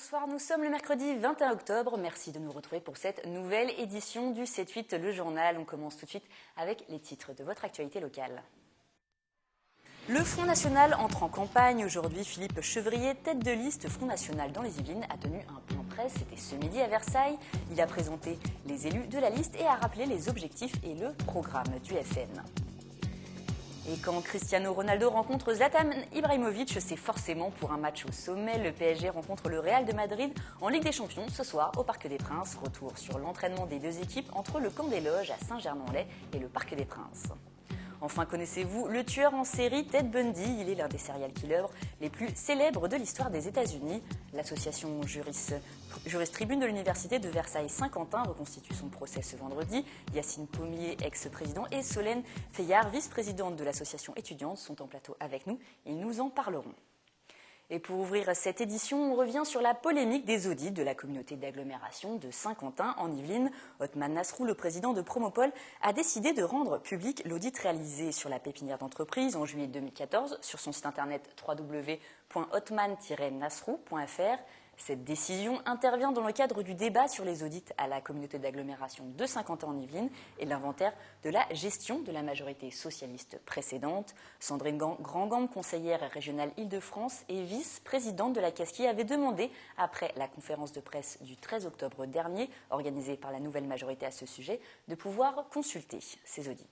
Bonsoir, nous sommes le mercredi 21 octobre. Merci de nous retrouver pour cette nouvelle édition du 7-8, le journal. On commence tout de suite avec les titres de votre actualité locale. Le Front National entre en campagne. Aujourd'hui, Philippe Chevrier, tête de liste Front National dans les Yvelines, a tenu un point presse. C'était ce midi à Versailles. Il a présenté les élus de la liste et a rappelé les objectifs et le programme du FN. Et quand Cristiano Ronaldo rencontre Zlatan Ibrahimovic, c'est forcément pour un match au sommet. Le PSG rencontre le Real de Madrid en Ligue des Champions ce soir au Parc des Princes. Retour sur l'entraînement des deux équipes entre le camp des Loges à Saint-Germain-en-Laye et le Parc des Princes. Enfin, connaissez-vous le tueur en série Ted Bundy? Il est l'un des serial killers les plus célèbres de l'histoire des États-Unis. L'association Juris Tribune de l'Université de Versailles-Saint-Quentin reconstitue son procès ce vendredi. Yacine Pommier, ex-président, et Solène Feillard, vice-présidente de l'association étudiante, sont en plateau avec nous. Ils nous en parleront. Et pour ouvrir cette édition, on revient sur la polémique des audits de la communauté d'agglomération de Saint-Quentin en Yvelines. Othman Nasrou, le président de Promopol, a décidé de rendre public l'audit réalisé sur la pépinière d'entreprise en juillet 2014 sur son site internet www.othman-nasrou.fr. Cette décision intervient dans le cadre du débat sur les audits à la communauté d'agglomération de Saint-Quentin en Yvelines et l'inventaire de la gestion de la majorité socialiste précédente. Sandrine Grandgambe, conseillère régionale Île-de-France et vice-présidente de la CASCI, avait demandé, après la conférence de presse du 13 octobre dernier, organisée par la nouvelle majorité à ce sujet, de pouvoir consulter ces audits.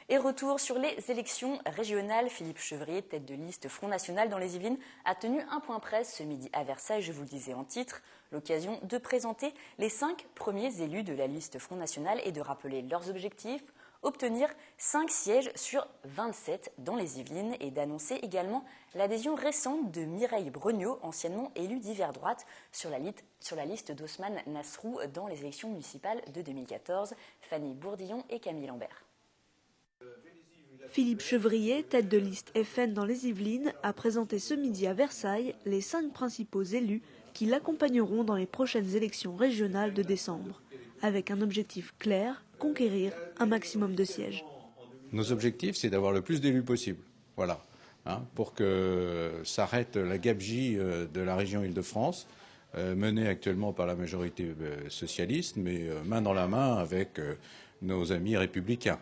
Et retour sur les élections régionales, Philippe Chevrier, tête de liste Front National dans les Yvelines, a tenu un point presse ce midi à Versailles, je vous le disais en titre, l'occasion de présenter les 5 premiers élus de la liste Front National et de rappeler leurs objectifs, obtenir 5 sièges sur 27 dans les Yvelines et d'annoncer également l'adhésion récente de Mireille Brognaud, anciennement élue d'hiver droite, sur la liste d'Othman Nasrou dans les élections municipales de 2014, Fanny Bourdillon et Camille Lambert. Philippe Chevrier, tête de liste FN dans les Yvelines, a présenté ce midi à Versailles les 5 principaux élus qui l'accompagneront dans les prochaines élections régionales de décembre, avec un objectif clair, conquérir un maximum de sièges. Nos objectifs, c'est d'avoir le plus d'élus possible, voilà, pour que s'arrête la gabegie de la région Île-de-France, menée actuellement par la majorité socialiste, mais main dans la main avec nos amis républicains.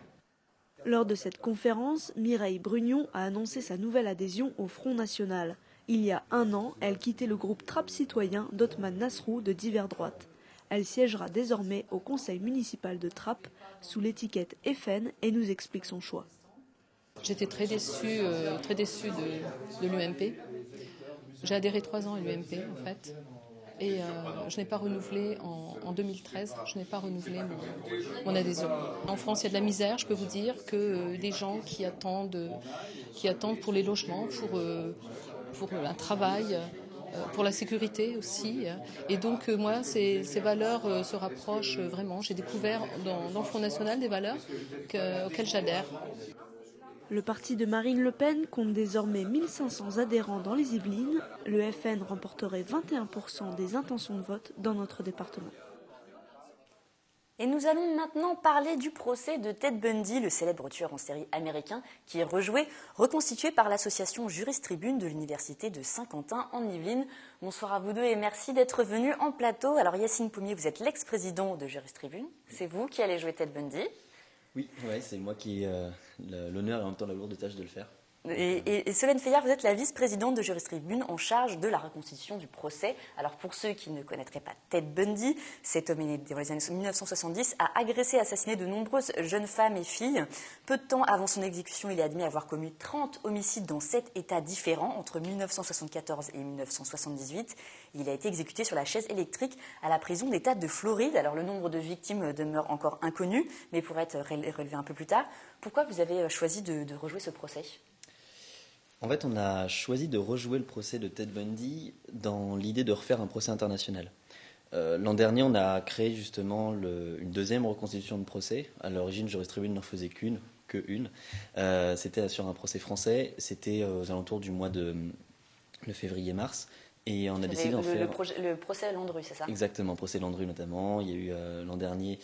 Lors de cette conférence, Mireille Brognaud a annoncé sa nouvelle adhésion au Front National. Il y a 1 an, elle quittait le groupe Trappe Citoyen d'Othman Nasrou de d'hiver droite. Elle siégera désormais au conseil municipal de Trappes sous l'étiquette FN et nous explique son choix. J'étais très déçue de l'UMP. J'ai adhéré 3 ans à l'UMP en fait. Et je n'ai pas renouvelé en 2013, je n'ai pas renouvelé mon adhésion. En France, il y a de la misère, je peux vous dire, que des gens qui attendent pour les logements, pour un travail, pour la sécurité aussi. Et donc moi, ces valeurs se rapprochent vraiment. J'ai découvert dans le Front National des valeurs auxquelles j'adhère. Le parti de Marine Le Pen compte désormais 1500 adhérents dans les Yvelines. Le FN remporterait 21% des intentions de vote dans notre département. Et nous allons maintenant parler du procès de Ted Bundy, le célèbre tueur en série américain, qui est reconstitué par l'association Juris Tribune de l'Université de Saint-Quentin en Yvelines. Bonsoir à vous deux et merci d'être venus en plateau. Alors Yacine Pommier, vous êtes l'ex-président de Juris Tribune. C'est vous qui allez jouer Ted Bundy. Oui, c'est moi qui ai l'honneur et en même temps la lourde tâche de le faire. Et Solène Feillard, vous êtes la vice-présidente de Juris Tribune en charge de la reconstitution du procès. Alors pour ceux qui ne connaîtraient pas Ted Bundy, cet homme est né dans les années 1970, a agressé et assassiné de nombreuses jeunes femmes et filles. Peu de temps avant son exécution, il est admis avoir commis 30 homicides dans 7 États différents entre 1974 et 1978. Il a été exécuté sur la chaise électrique à la prison d'État de Floride. Alors le nombre de victimes demeure encore inconnu, mais pourrait être relevé un peu plus tard. Pourquoi vous avez choisi de rejouer ce procès ? En fait, on a choisi de rejouer le procès de Ted Bundy dans l'idée de refaire un procès international. L'an dernier, on a créé justement une deuxième reconstitution de procès. À l'origine, Juris Tribune n'en faisait qu'une. C'était sur un procès français. C'était aux alentours du mois de février-mars. Et on a décidé d'en faire... Le procès Landru, c'est ça ? Exactement, procès Landru notamment. Il y a eu l'an dernier,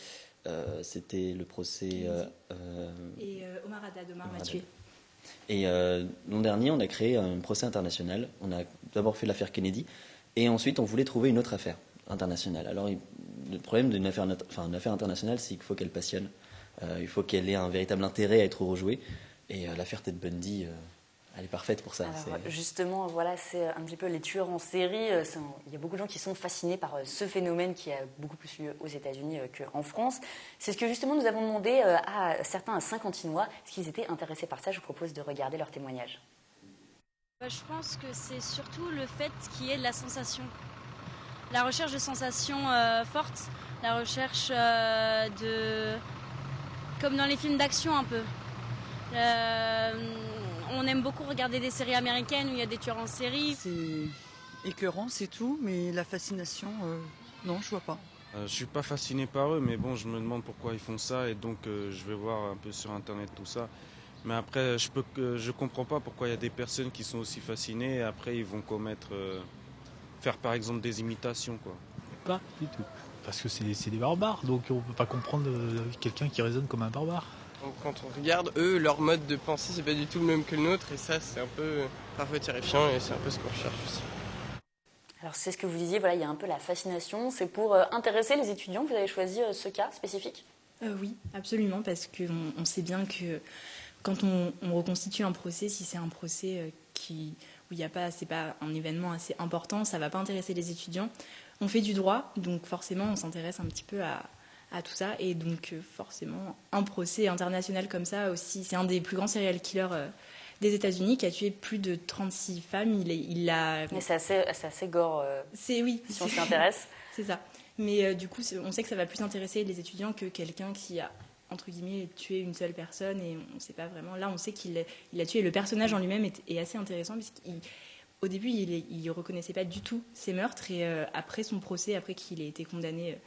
c'était le procès... et Omar Haddad, Omar Mathieu. Et l'an dernier, on a créé un procès international. On a d'abord fait l'affaire Kennedy Et ensuite, on voulait trouver une autre affaire internationale. Alors, le problème d'une affaire, une affaire internationale, c'est qu'il faut qu'elle passionne. Il faut qu'elle ait un véritable intérêt à être rejouée. Et l'affaire Ted Bundy, elle est parfaite pour ça. Alors, justement, voilà, c'est un petit peu les tueurs en série. Il y a beaucoup de gens qui sont fascinés par ce phénomène qui a beaucoup plus lieu aux États-Unis qu'en France. C'est ce que justement nous avons demandé à certains Saint-Quentinois, s'ils étaient intéressés par ça. Je vous propose de regarder leur témoignage. Je pense que c'est surtout le fait qu'il y ait de la sensation. La recherche de sensations fortes, la recherche comme dans les films d'action un peu. On aime beaucoup regarder des séries américaines où il y a des tueurs en série. C'est écœurant, c'est tout, mais la fascination, non, je vois pas. Je suis pas fasciné par eux, mais bon, je me demande pourquoi ils font ça et donc je vais voir un peu sur internet tout ça. Mais après, je comprends pas pourquoi il y a des personnes qui sont aussi fascinées et après ils vont faire par exemple des imitations, quoi. Pas du tout. Parce que c'est des barbares, donc on peut pas comprendre quelqu'un qui raisonne comme un barbare. Donc, quand on regarde, eux, leur mode de pensée, c'est pas du tout le même que le nôtre et ça, c'est un peu parfois terrifiant et c'est un peu ce qu'on recherche aussi. Alors c'est ce que vous disiez, voilà, il y a un peu la fascination. C'est pour intéresser les étudiants que vous avez choisi ce cas spécifique ? Oui, absolument, parce qu'on sait bien que quand on reconstitue un procès, si c'est un procès où c'est pas un événement assez important, ça va pas intéresser les étudiants. On fait du droit, donc forcément on s'intéresse un petit peu à tout ça, et donc forcément un procès international comme ça aussi, c'est un des plus grands serial killers des États-Unis qui a tué plus de 36 femmes. Mais c'est assez gore. Oui, si on s'y intéresse. C'est ça. Mais du coup, on sait que ça va plus intéresser les étudiants que quelqu'un qui a entre guillemets tué une seule personne, et on ne sait pas vraiment. Là, on sait qu'il a tué. Le personnage en lui-même est assez intéressant puisqu'au début, il ne reconnaissait pas du tout ses meurtres, et après son procès, après qu'il ait été condamné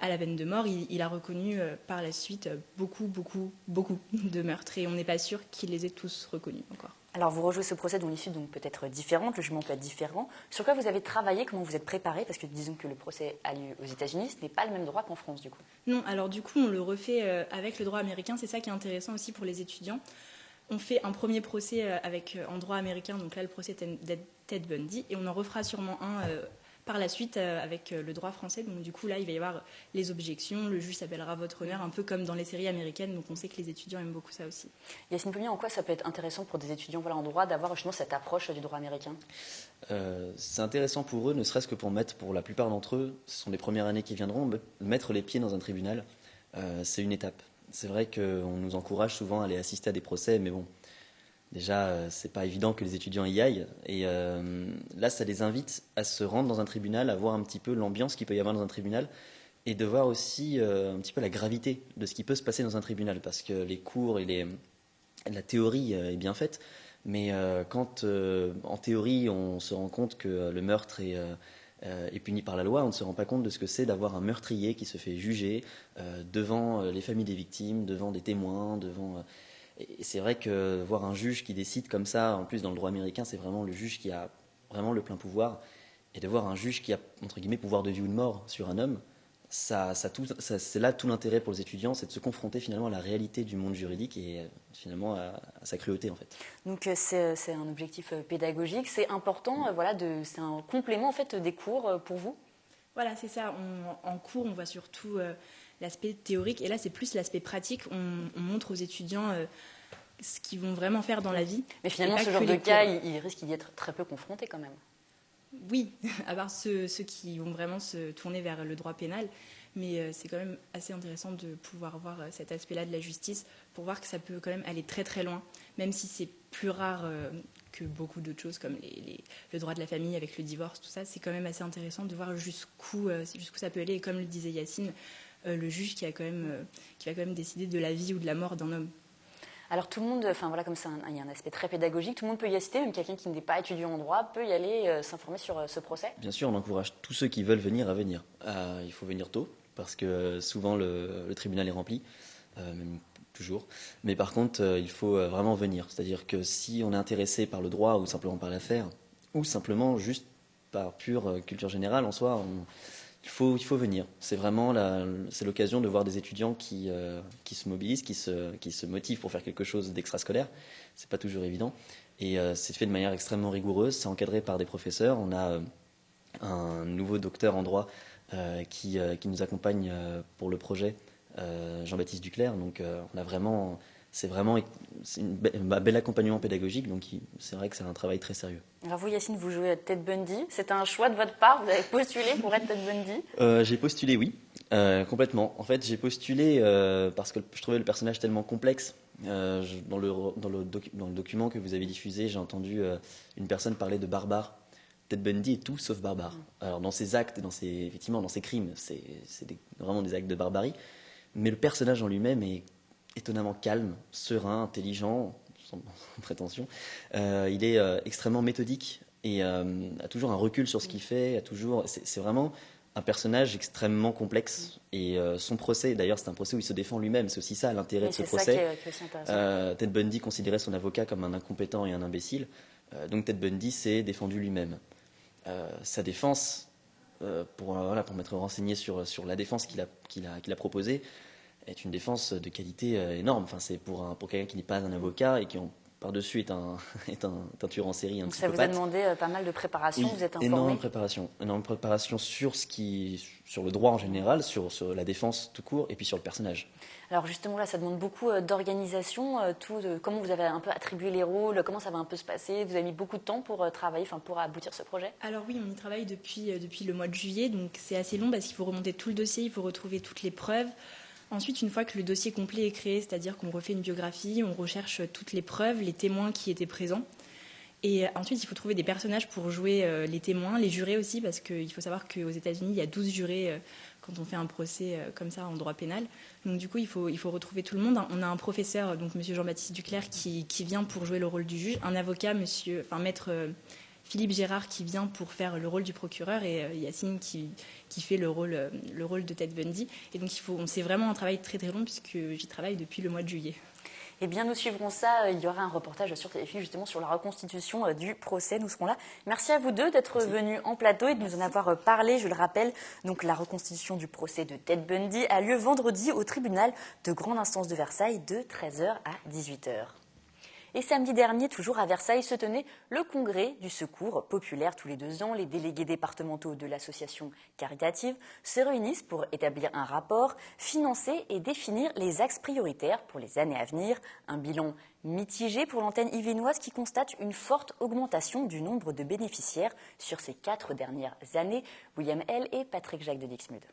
à la peine de mort, il a reconnu par la suite beaucoup de meurtres, et on n'est pas sûr qu'il les ait tous reconnus encore. Alors vous rejouez ce procès dont l'issue peut être différente, le jugement peut être différent. Sur quoi vous avez travaillé, comment vous êtes préparé ? Parce que disons que le procès a lieu aux États-Unis, ce n'est pas le même droit qu'en France du coup. Non, alors du coup on le refait avec le droit américain, c'est ça qui est intéressant aussi pour les étudiants. On fait un premier procès en droit américain, donc là le procès Ted Bundy, et on en refera sûrement un par la suite avec le droit français. Donc du coup là il va y avoir les objections, le juge s'appellera votre honneur, un peu comme dans les séries américaines, donc on sait que les étudiants aiment beaucoup ça aussi. Yacine Pommier, en quoi ça peut être intéressant pour des étudiants en droit d'avoir justement cette approche du droit américain ? C'est intéressant pour eux, ne serait-ce que pour la plupart d'entre eux, ce sont les premières années qui viendront, mettre les pieds dans un tribunal, c'est une étape. C'est vrai qu'on nous encourage souvent à aller assister à des procès, mais bon, déjà, c'est pas évident que les étudiants y aillent. Et là, ça les invite à se rendre dans un tribunal, à voir un petit peu l'ambiance qu'il peut y avoir dans un tribunal, et de voir aussi un petit peu la gravité de ce qui peut se passer dans un tribunal, parce que les cours et la théorie est bien faite, mais quand en théorie on se rend compte que le meurtre est puni par la loi, on ne se rend pas compte de ce que c'est d'avoir un meurtrier qui se fait juger devant les familles des victimes, devant des témoins, et c'est vrai que voir un juge qui décide comme ça, en plus dans le droit américain, c'est vraiment le juge qui a vraiment le plein pouvoir, et de voir un juge qui a, entre guillemets, pouvoir de vie ou de mort sur un homme, c'est là tout l'intérêt pour les étudiants, c'est de se confronter finalement à la réalité du monde juridique et finalement à sa cruauté en fait. Donc c'est un objectif pédagogique, c'est important, c'est un complément en fait des cours pour vous ? Voilà, c'est ça. En cours, on voit surtout l'aspect théorique, et là c'est plus l'aspect pratique. On montre aux étudiants ce qu'ils vont vraiment faire dans la vie. Mais finalement, ce genre de cas, il risque d'y être très peu confronté quand même. Oui, à part ceux qui vont vraiment se tourner vers le droit pénal, mais c'est quand même assez intéressant de pouvoir voir cet aspect-là de la justice, pour voir que ça peut quand même aller très très loin, même si c'est plus rare que beaucoup d'autres choses comme le droit de la famille avec le divorce, tout ça. C'est quand même assez intéressant de voir jusqu'où ça peut aller, et comme le disait Yacine, le juge qui va quand même décider de la vie ou de la mort d'un homme. Alors tout le monde, comme ça, il y a un aspect très pédagogique, tout le monde peut y assister, même quelqu'un qui n'est pas étudiant en droit peut y aller s'informer sur ce procès. Bien sûr, on encourage tous ceux qui veulent venir à venir. Il faut venir tôt, parce que souvent le tribunal est rempli, même toujours. Mais par contre, il faut vraiment venir. C'est-à-dire que si on est intéressé par le droit ou simplement par l'affaire, ou simplement juste par pure culture générale en soi, il faut venir. C'est vraiment c'est l'occasion de voir des étudiants qui se mobilisent, qui se motivent pour faire quelque chose d'extrascolaire. C'est pas toujours évident. Et c'est fait de manière extrêmement rigoureuse. C'est encadré par des professeurs. On a un nouveau docteur en droit qui nous accompagne pour le projet, Jean-Baptiste Duclerc. Donc on a vraiment, c'est un bel accompagnement pédagogique, donc c'est vrai que c'est un travail très sérieux. Alors vous, Yacine, vous jouez à Ted Bundy. C'est un choix de votre part? Vous avez postulé pour être Ted Bundy? J'ai postulé, oui, complètement. En fait, j'ai postulé parce que je trouvais le personnage tellement complexe. Dans le document que vous avez diffusé, j'ai entendu une personne parler de barbare. Ted Bundy est tout sauf barbare. Alors dans ses actes, effectivement dans ses crimes, c'est vraiment des actes de barbarie. Mais le personnage en lui-même est étonnamment calme, serein, intelligent, sans prétention. Il est extrêmement méthodique et a toujours un recul sur ce qu'il fait. C'est vraiment un personnage extrêmement complexe. Et son procès, d'ailleurs, c'est un procès où il se défend lui-même. C'est aussi ça l'intérêt de ce procès. Ted Bundy considérait son avocat comme un incompétent et un imbécile. Donc Ted Bundy s'est défendu lui-même. Sa défense, pour m'être renseigné sur la défense qu'il a proposée, est une défense de qualité énorme. Enfin, c'est pour quelqu'un qui n'est pas un avocat et qui par-dessus est un tueur en série, un Donc psychopathe. Ça vous a demandé pas mal de préparation, Oui, vous êtes informé? Énorme préparation sur le droit en général, sur la défense tout court et puis sur le personnage. Alors justement là, ça demande beaucoup d'organisation, comment vous avez un peu attribué les rôles, comment ça va un peu se passer? Vous avez mis beaucoup de temps pour travailler, pour aboutir ce projet? Alors oui, on y travaille depuis le mois de juillet, donc c'est assez long parce qu'il faut remonter tout le dossier, il faut retrouver toutes les preuves. Ensuite, une fois que le dossier complet est créé, c'est-à-dire qu'on refait une biographie, on recherche toutes les preuves, les témoins qui étaient présents. Et ensuite, il faut trouver des personnages pour jouer les témoins, les jurés aussi, parce qu'il faut savoir qu'aux États-Unis, il y a 12 jurés quand on fait un procès comme ça en droit pénal. Donc du coup, il faut retrouver tout le monde. On a un professeur, donc monsieur Jean-Baptiste Duclerc, qui vient pour jouer le rôle du juge, un avocat, maître Philippe Gérard, qui vient pour faire le rôle du procureur, et Yacine qui fait le rôle de Ted Bundy. Et donc c'est vraiment un travail très très long, puisque j'y travaille depuis le mois de juillet. Eh bien, nous suivrons ça. Il y aura un reportage sur Téléfilm justement sur la reconstitution du procès. Nous serons là. Merci à vous deux d'être venus en plateau et de nous en avoir parlé. Je le rappelle, donc la reconstitution du procès de Ted Bundy a lieu vendredi au tribunal de grande instance de Versailles de 13h à 18h. Et samedi dernier, toujours à Versailles, se tenait le congrès du Secours populaire. Tous les 2 ans, les délégués départementaux de l'association caritative se réunissent pour établir un rapport, financer et définir les axes prioritaires pour les années à venir. Un bilan mitigé pour l'antenne yvelinoise qui constate une forte augmentation du nombre de bénéficiaires sur ces 4 dernières années. William L. et Patrick Jacques de Dixmude.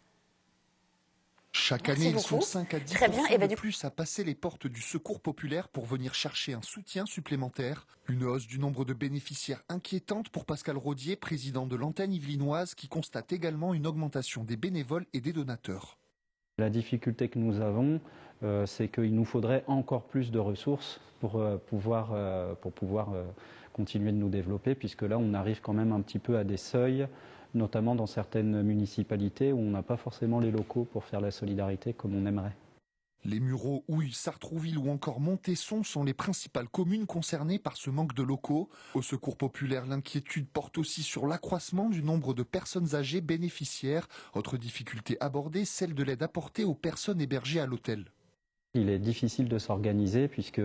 Chaque année, ils sont 5 à 10% de plus à passer les portes du Secours populaire pour venir chercher un soutien supplémentaire. Une hausse du nombre de bénéficiaires inquiétante pour Pascal Rodier, président de l'antenne yvelinoise, qui constate également une augmentation des bénévoles et des donateurs. La difficulté que nous avons, c'est qu'il nous faudrait encore plus de ressources pour pouvoir continuer de nous développer, puisque là, on arrive quand même un petit peu à des seuils, notamment dans certaines municipalités où on n'a pas forcément les locaux pour faire la solidarité comme on aimerait. Les Mureaux, Houilles, Sartrouville ou encore Montesson sont les principales communes concernées par ce manque de locaux. Au Secours populaire, l'inquiétude porte aussi sur l'accroissement du nombre de personnes âgées bénéficiaires. Autre difficulté abordée, celle de l'aide apportée aux personnes hébergées à l'hôtel. Il est difficile de s'organiser puisque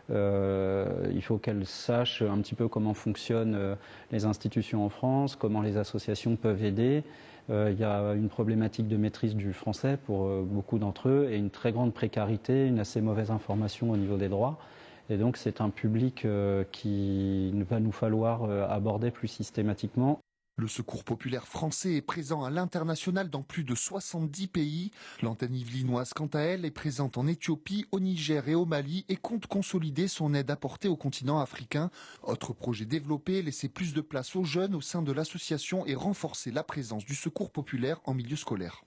il faut qu'elles sachent un petit peu comment fonctionnent les institutions en France, comment les associations peuvent aider. Il y a une problématique de maîtrise du français pour beaucoup d'entre eux et une très grande précarité, une assez mauvaise information au niveau des droits. Et donc c'est un public qu'il va nous falloir aborder plus systématiquement. Le Secours populaire français est présent à l'international dans plus de 70 pays. L'antenne yvelinoise, quant à elle, est présente en Éthiopie, au Niger et au Mali et compte consolider son aide apportée au continent africain. Autre projet développé, laisser plus de place aux jeunes au sein de l'association et renforcer la présence du Secours populaire en milieu scolaire.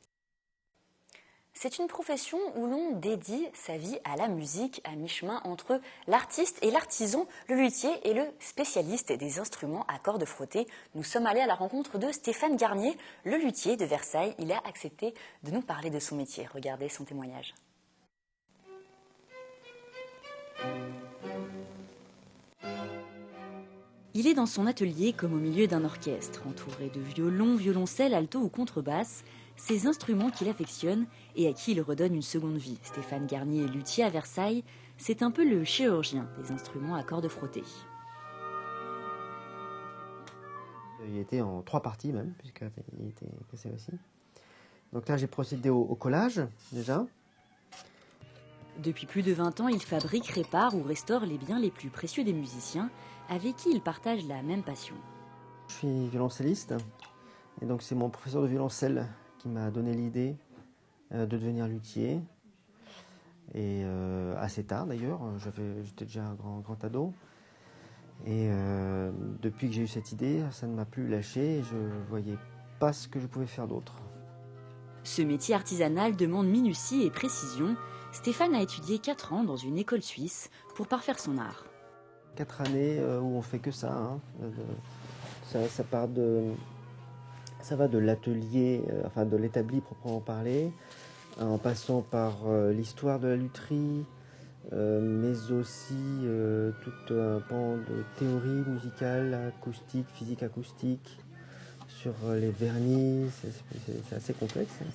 C'est une profession où l'on dédie sa vie à la musique, à mi-chemin entre l'artiste et l'artisan, le luthier et le spécialiste des instruments à cordes frottées. Nous sommes allés à la rencontre de Stéphane Garnier, le luthier de Versailles. Il a accepté de nous parler de son métier. Regardez son témoignage. Il est dans son atelier comme au milieu d'un orchestre, entouré de violons, violoncelles, alto ou contrebasse, ces instruments qu'il affectionne et à qui il redonne une seconde vie. Stéphane Garnier, luthier à Versailles, c'est un peu le chirurgien des instruments à cordes frottées. Il était en 3 parties même, puisqu'il était cassé aussi. Donc là, j'ai procédé au collage, déjà. Depuis plus de 20 ans, il fabrique, répare ou restaure les biens les plus précieux des musiciens, avec qui il partage la même passion. Je suis violoncelliste, et donc c'est mon professeur de violoncelle qui m'a donné l'idée de devenir luthier. Et assez tard d'ailleurs, j'étais déjà un grand ado. Et depuis que j'ai eu cette idée, ça ne m'a plus lâché et je ne voyais pas ce que je pouvais faire d'autre. Ce métier artisanal demande minutie et précision. Stéphane a étudié 4 ans dans une école suisse pour parfaire son art. 4 années où on fait que ça. Hein. Ça va de l'atelier, enfin de l'établi proprement parlé, en passant par l'histoire de la lutherie, mais aussi tout un pan de théorie musicale, acoustique, physique acoustique, sur les vernis. C'est assez complexe, hein.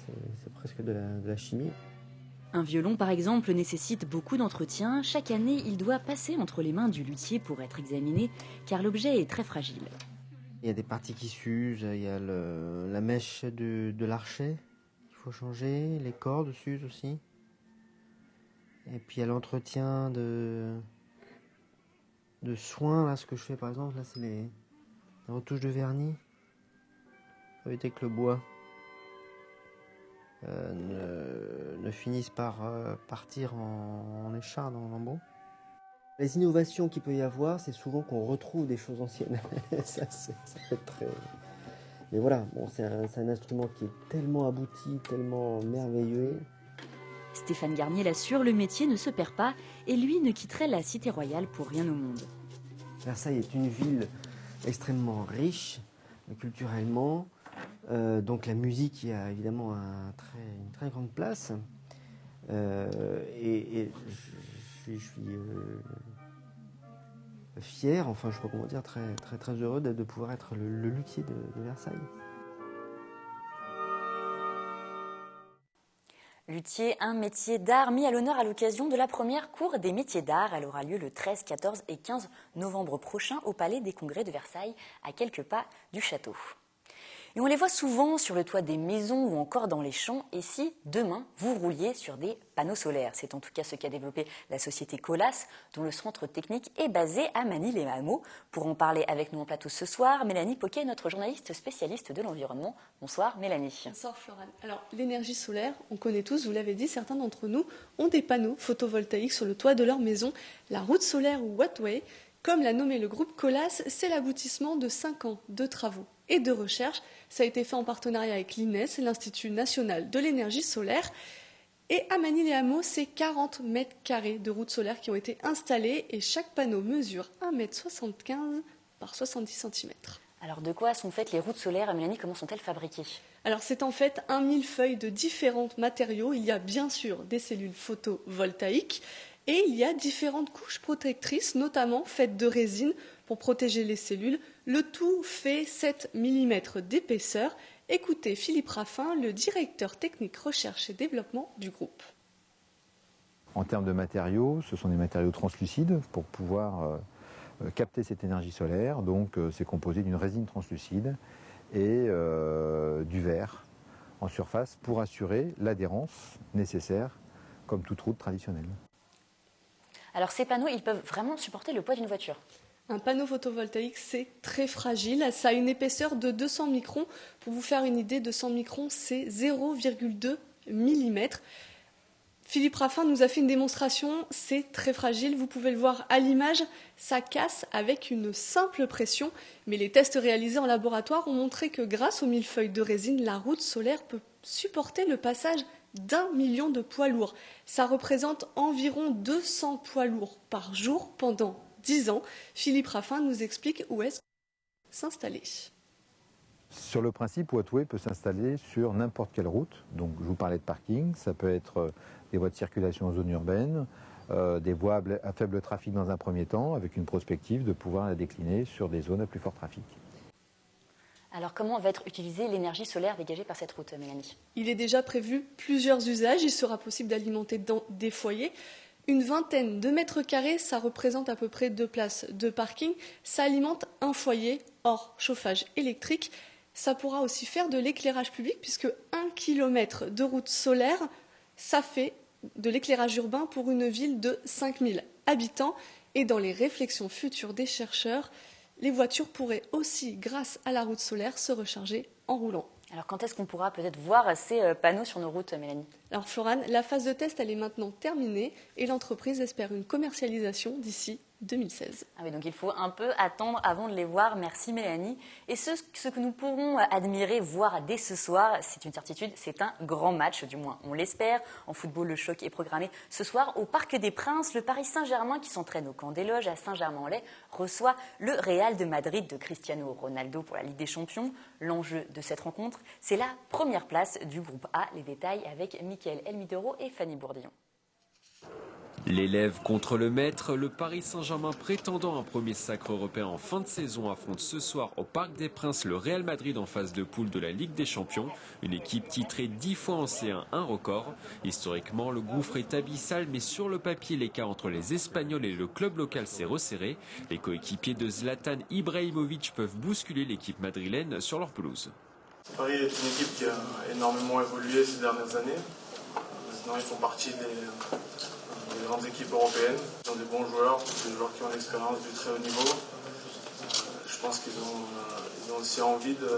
C'est presque de la chimie. Un violon, par exemple, nécessite beaucoup d'entretien. Chaque année, il doit passer entre les mains du luthier pour être examiné, car l'objet est très fragile. Il y a des parties qui s'usent, il y a la mèche de l'archet qu'il faut changer, les cordes s'usent aussi. Et puis il y a l'entretien de soins, là, ce que je fais par exemple, là c'est les retouches de vernis. Ça veut dire que le bois ne finisse par partir en écharde, en lambeaux. Les innovations qu'il peut y avoir, c'est souvent qu'on retrouve des choses anciennes. ça peut être très... Mais voilà, bon, c'est un instrument qui est tellement abouti, tellement merveilleux. Stéphane Garnier l'assure, le métier ne se perd pas et lui ne quitterait la cité royale pour rien au monde. Versailles est une ville extrêmement riche culturellement. Donc la musique y a évidemment une très grande place. Et je suis fier, enfin je sais pas comment dire, très heureux de pouvoir être le luthier de Versailles. Luthier, un métier d'art mis à l'honneur à l'occasion de la première cour des métiers d'art. Elle aura lieu le 13, 14 et 15 novembre prochain au Palais des Congrès de Versailles, à quelques pas du château. Et on les voit souvent sur le toit des maisons ou encore dans les champs. Et si demain, vous rouliez sur des panneaux solaires? C'est en tout cas ce qu'a développé la société Colas, dont le centre technique est basé à Manille-les-Hameaux. Pour en parler avec nous en plateau ce soir, Mélanie Poquet, notre journaliste spécialiste de l'environnement. Bonsoir Mélanie. Bonsoir Florane. Alors l'énergie solaire, on connaît tous, vous l'avez dit, certains d'entre nous ont des panneaux photovoltaïques sur le toit de leur maison. La route solaire ou Wattway, comme l'a nommé le groupe Colas, c'est l'aboutissement de 5 ans de travaux et de recherche. Ça a été fait en partenariat avec l'INES, l'Institut national de l'énergie solaire. Et à Manille-les-Hameaux, c'est 40 mètres carrés de routes solaires qui ont été installées et chaque panneau mesure 1,75 m par 70 cm. Alors de quoi sont faites les routes solaires, Mélanie? Comment sont-elles fabriquées? Alors c'est en fait un millefeuille de différents matériaux. Il y a bien sûr des cellules photovoltaïques et il y a différentes couches protectrices, notamment faites de résine pour protéger les cellules. Le tout fait 7 mm d'épaisseur. Écoutez Philippe Raffin, le directeur technique recherche et développement du groupe. En termes de matériaux, ce sont des matériaux translucides pour pouvoir capter cette énergie solaire. Donc c'est composé d'une résine translucide et du verre en surface pour assurer l'adhérence nécessaire comme toute route traditionnelle. Alors ces panneaux, ils peuvent vraiment supporter le poids d'une voiture? Un panneau photovoltaïque, c'est très fragile. Ça a une épaisseur de 200 microns. Pour vous faire une idée, 200 microns, c'est 0,2 mm. Philippe Raffin nous a fait une démonstration. C'est très fragile. Vous pouvez le voir à l'image. Ça casse avec une simple pression. Mais les tests réalisés en laboratoire ont montré que grâce aux millefeuilles de résine, la route solaire peut supporter le passage d'1 million de poids lourds. Ça représente environ 200 poids lourds par jour pendant 10 ans. Philippe Raffin nous explique où est-ce s'installer. Sur le principe, Wattway peut s'installer sur n'importe quelle route. Donc je vous parlais de parking, ça peut être des voies de circulation en zone urbaine, des voies à faible trafic dans un premier temps, avec une prospective de pouvoir la décliner sur des zones à plus fort trafic. Alors comment va être utilisée l'énergie solaire dégagée par cette route, Mélanie? Il est déjà prévu plusieurs usages. Il sera possible d'alimenter dans des foyers. Une vingtaine de mètres carrés, ça représente à peu près 2 places de parking. Ça alimente un foyer hors chauffage électrique. Ça pourra aussi faire de l'éclairage public puisque 1 km de route solaire, ça fait de l'éclairage urbain pour une ville de 5000 habitants. Et dans les réflexions futures des chercheurs, les voitures pourraient aussi, grâce à la route solaire, se recharger en roulant. Alors quand est-ce qu'on pourra peut-être voir ces panneaux sur nos routes, Mélanie? Alors Florane, la phase de test elle est maintenant terminée et l'entreprise espère une commercialisation d'ici 2016. Ah oui, donc il faut un peu attendre avant de les voir. Merci Mélanie. Et ce que nous pourrons admirer, voir dès ce soir, c'est une certitude, c'est un grand match, du moins on l'espère. En football, le choc est programmé ce soir au Parc des Princes. Le Paris Saint-Germain, qui s'entraîne au camp des Loges à Saint-Germain-en-Laye, reçoit le Real de Madrid de Cristiano Ronaldo pour la Ligue des Champions. L'enjeu de cette rencontre, c'est la première place du groupe A. Les détails avec Mickaël Elmidoro et Fanny Bourdillon. L'élève contre le maître, le Paris Saint-Germain prétendant un premier sacre européen en fin de saison affronte ce soir au Parc des Princes le Real Madrid en phase de poule de la Ligue des Champions. Une équipe titrée 10 fois en C1, un record. Historiquement, le gouffre est abyssal, mais sur le papier, l'écart entre les Espagnols et le club local s'est resserré. Les coéquipiers de Zlatan Ibrahimovic peuvent bousculer l'équipe madrilène sur leur pelouse. Paris est une équipe qui a énormément évolué ces dernières années. Maintenant, ils font partie des grandes équipes européennes. Ils ont des bons joueurs, des joueurs qui ont l'expérience du très haut niveau. Je pense qu'ils ont aussi envie de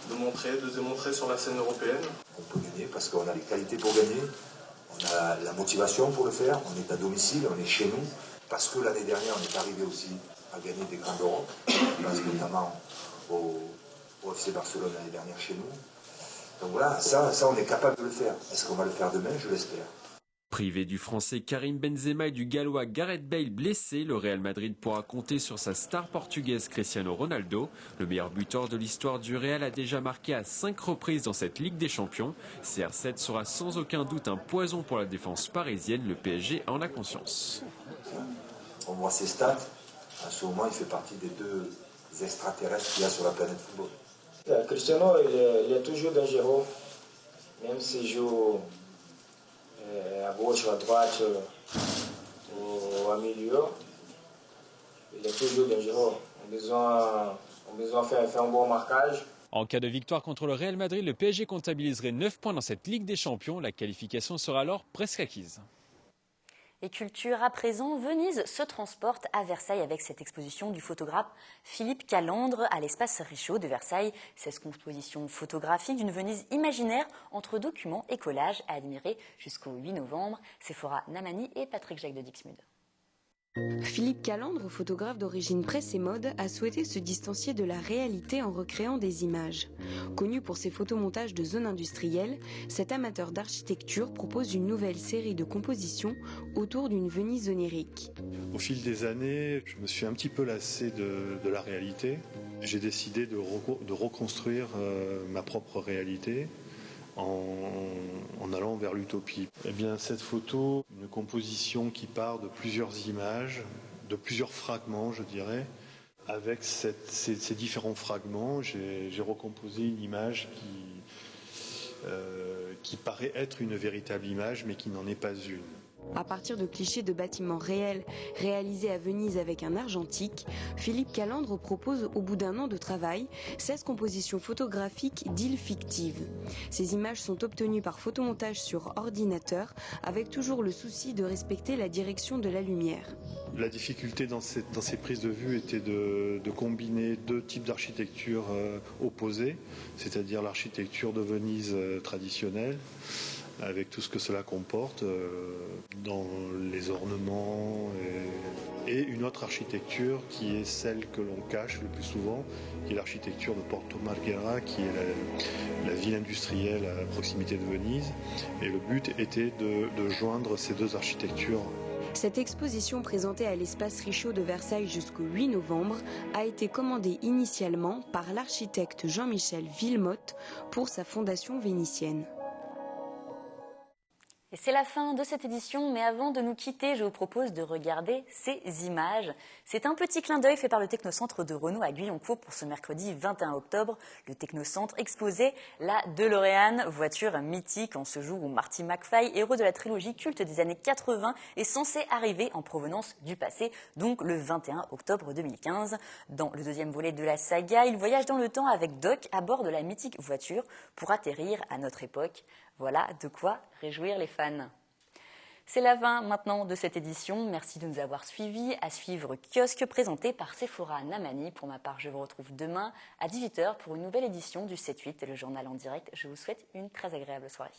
démontrer sur la scène européenne. On peut gagner parce qu'on a les qualités pour gagner, on a la motivation pour le faire, on est à domicile, on est chez nous. Parce que l'année dernière, on est arrivé aussi à gagner des grands d'Europe. Je pense notamment au FC Barcelone l'année dernière chez nous. Donc voilà, ça on est capable de le faire. Est-ce qu'on va le faire demain? Je l'espère. Privé du français Karim Benzema et du gallois Gareth Bale blessé, le Real Madrid pourra compter sur sa star portugaise Cristiano Ronaldo. Le meilleur buteur de l'histoire du Real a déjà marqué à 5 reprises dans cette Ligue des Champions. CR7 sera sans aucun doute un poison pour la défense parisienne. Le PSG en a conscience. On voit ses stats. À ce moment, il fait partie des 2 extraterrestres qu'il y a sur la planète football. Cristiano, il est toujours dangereux, même s'il joue à gauche ou à droite ou à milieu, il est toujours dangereux. On a besoin de faire un bon marquage. En cas de victoire contre le Real Madrid, le PSG comptabiliserait 9 points dans cette Ligue des Champions. La qualification sera alors presque acquise. Et culture à présent, Venise se transporte à Versailles avec cette exposition du photographe Philippe Calandre à l'espace Richaud de Versailles. 16 compositions photographiques d'une Venise imaginaire entre documents et collages à admirer jusqu'au 8 novembre. Sephora Namani et Patrick Jacques de Dixmude. Philippe Calandre, photographe d'origine presse et mode, a souhaité se distancier de la réalité en recréant des images. Connu pour ses photomontages de zones industrielles, cet amateur d'architecture propose une nouvelle série de compositions autour d'une Venise onirique. Au fil des années, je me suis un petit peu lassé de la réalité. J'ai décidé de reconstruire ma propre réalité en allant vers l'utopie. Eh bien, cette photo, une composition qui part de plusieurs images, de plusieurs fragments, je dirais. Avec ces différents fragments, j'ai recomposé une image qui paraît être une véritable image, mais qui n'en est pas une. À partir de clichés de bâtiments réels réalisés à Venise avec un argentique, Philippe Calandre propose au bout d'un an de travail 16 compositions photographiques d'îles fictives. Ces images sont obtenues par photomontage sur ordinateur avec toujours le souci de respecter la direction de la lumière. La difficulté dans ces prises de vue était de combiner 2 types d'architecture opposés, c'est-à-dire l'architecture de Venise traditionnelle, avec tout ce que cela comporte dans les ornements et une autre architecture qui est celle que l'on cache le plus souvent, qui est l'architecture de Porto Marghera, qui est la ville industrielle à proximité de Venise. Et le but était de joindre ces 2 architectures. Cette exposition présentée à l'espace Richaud de Versailles jusqu'au 8 novembre a été commandée initialement par l'architecte Jean-Michel Villemotte pour sa fondation vénitienne. Et c'est la fin de cette édition, mais avant de nous quitter, je vous propose de regarder ces images. C'est un petit clin d'œil fait par le Technocentre de Renault à Guyancourt pour ce mercredi 21 octobre. Le Technocentre exposait la DeLorean, voiture mythique en ce jour où Marty McFly, héros de la trilogie culte des années 80, est censé arriver en provenance du passé, donc le 21 octobre 2015. Dans le deuxième volet de la saga, il voyage dans le temps avec Doc à bord de la mythique voiture pour atterrir à notre époque. Voilà de quoi réjouir les fans. C'est la fin maintenant de cette édition. Merci de nous avoir suivis. À suivre Kiosque présenté par Sephora Namani. Pour ma part, je vous retrouve demain à 18h pour une nouvelle édition du 7-8, le journal en direct. Je vous souhaite une très agréable soirée.